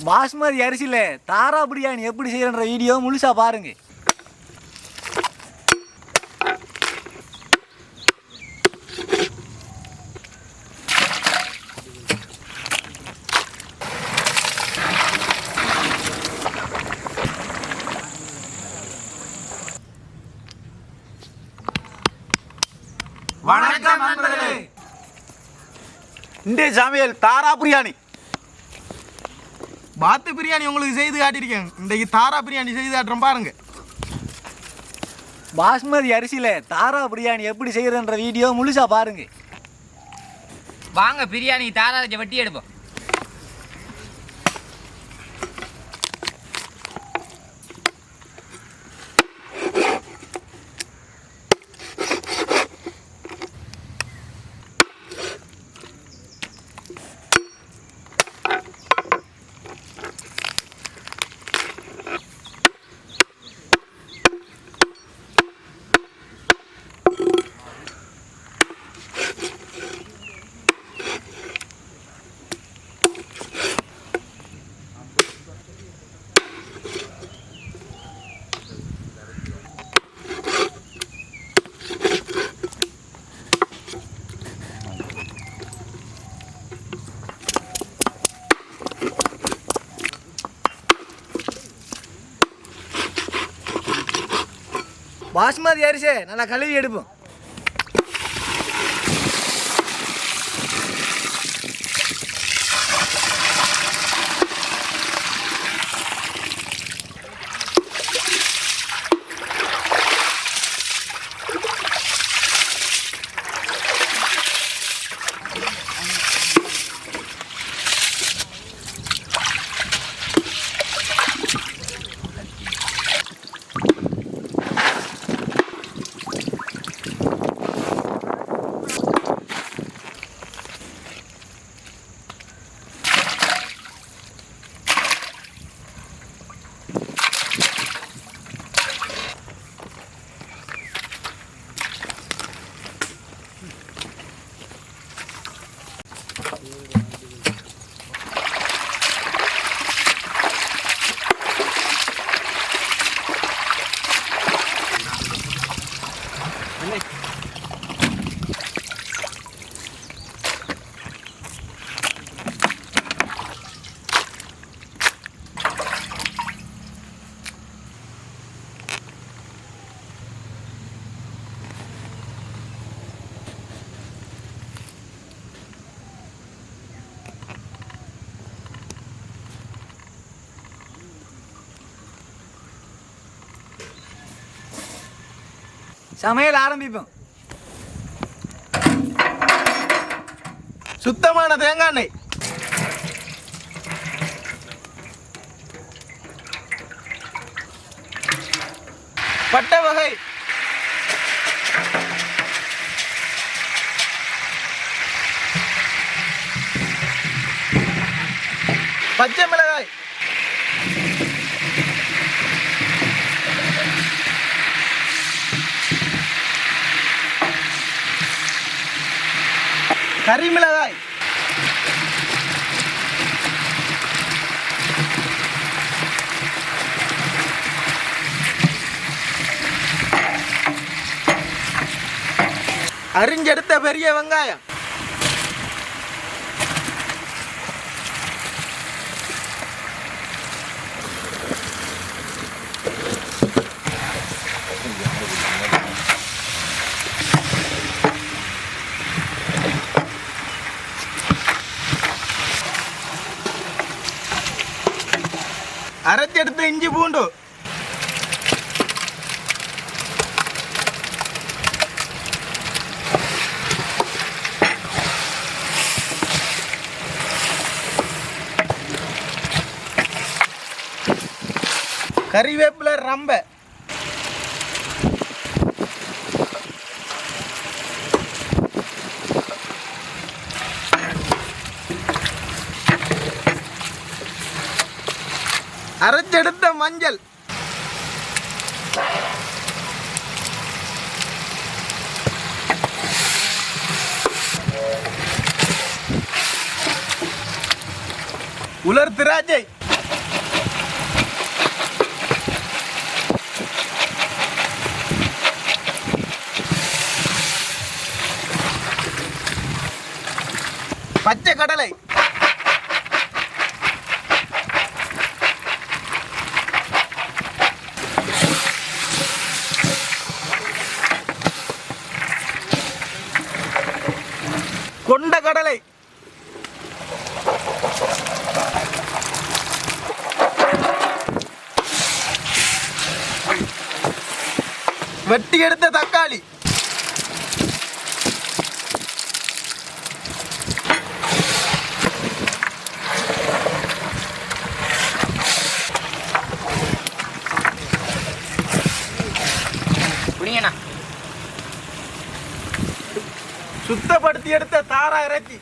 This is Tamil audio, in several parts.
பாஸ்மதி அரிசியில் தாரா பிரியாணி எப்படி செய்யறன்ற வீடியோ முழுசா பாருங்க. வணக்கம் நண்பர்களே. இந்த சமையல் தாரா பிரியாணி. பாத்து பிரியாணி உங்களுக்கு செய்து காட்டியிருக்கேன். இன்றைக்கு தாரா பிரியாணி செய்து காட்டுறோம் பாருங்க. பாஸ்மதி அரிசியில் தாரா பிரியாணி எப்படி செய்யறன்ற வீடியோ முழுசா பாருங்க. வாங்க பிரியாணி தாரா வெட்டி எடுப்போம். பாஸ்மதி அரிசி நல்லா கழுவி எடுப்போம். சமையல் ஆரம்பிப்போம். சுத்தமான தேங்காய் எண்ணெய், பட்டை வகை, பச்சை மிளகாய், கறி மிளகாய், அரிஞ்செடுத்த பெரிய வெங்காயம், அரைச்செடுத்த இஞ்சி பூண்டு, கறிவேப்பிலை, ரம்பை, அரைச்செடுத்த மஞ்சள், உலர் திராட்சை, பச்சை கடலை, கொண்ட கடலை, வெட்டி எடுத்த தக்காளி, புரியுங்கண்ணா. சுத்தப்படுத்தி எடுத்த தாரா இறைச்சி,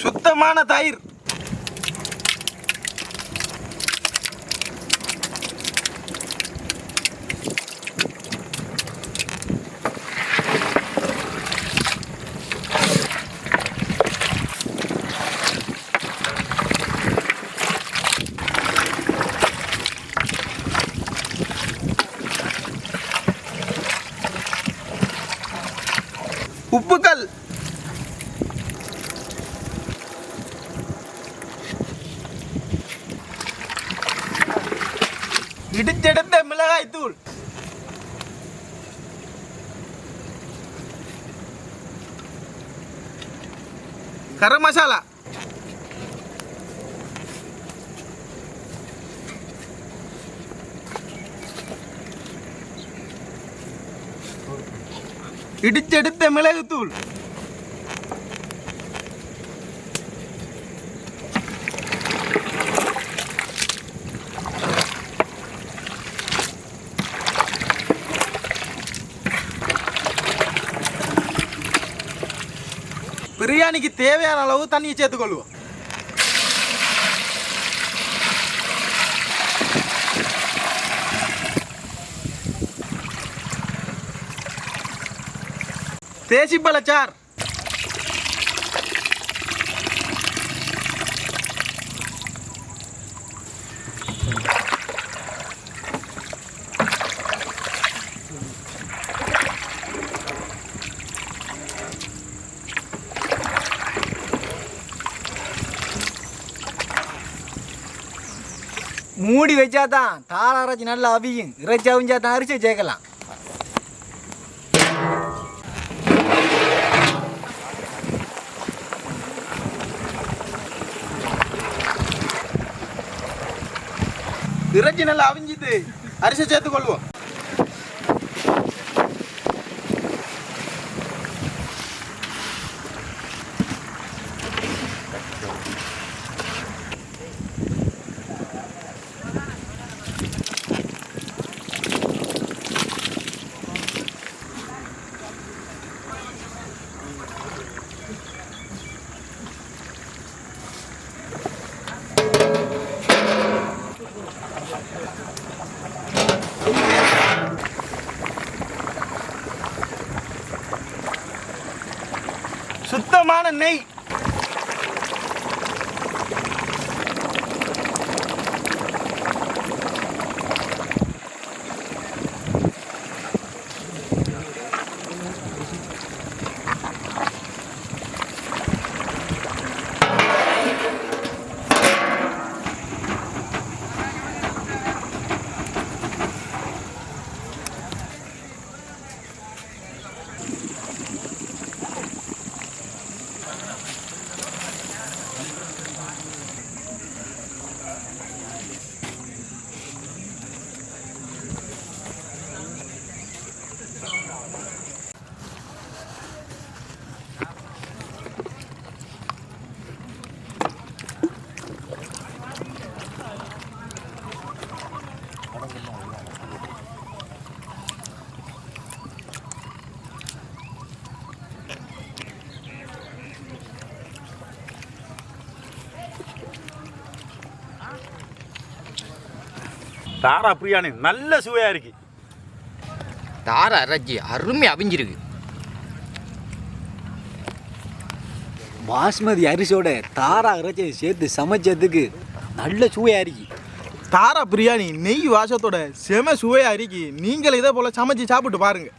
சுத்தமான தயிர், உப்புக்கல், இடிச்செடுத்த மிளகாய் தூள், கரம் மசாலா, இடிச்செடுத்த மிளகுத்தூள், பிரியாணிக்கு தேவையான அளவு தண்ணியை சேர்த்துக்கொள்வோம். தேசிப்பழச்சார், மூடி வச்சாதான் தாரா இறைச்சி நல்லா அவியும். இறைச்சி அவிஞ்சா தான் அரிசி சேர்க்கலாம். இறைச்சி நல்லா அவிஞ்சிட்டு அரிசி சேர்த்துக்கொள்வோம். சுத்தமான நெய், தாரா பிரியாணி நல்ல சுவையாக இருக்கு. தாரா இறைச்சி அருமை அவிஞ்சிருக்கு. பாஸ்மதி அரிசியோட தாரா இறைச்சியை சேர்த்து சமைச்சதுக்கு நல்ல சுவையாக இருக்கு. தாரா பிரியாணி நெய் வாசத்தோட செம சுவையாக இருக்கு. நீங்கள் இதே போல் சமைச்சு சாப்பிட்டு பாருங்கள்.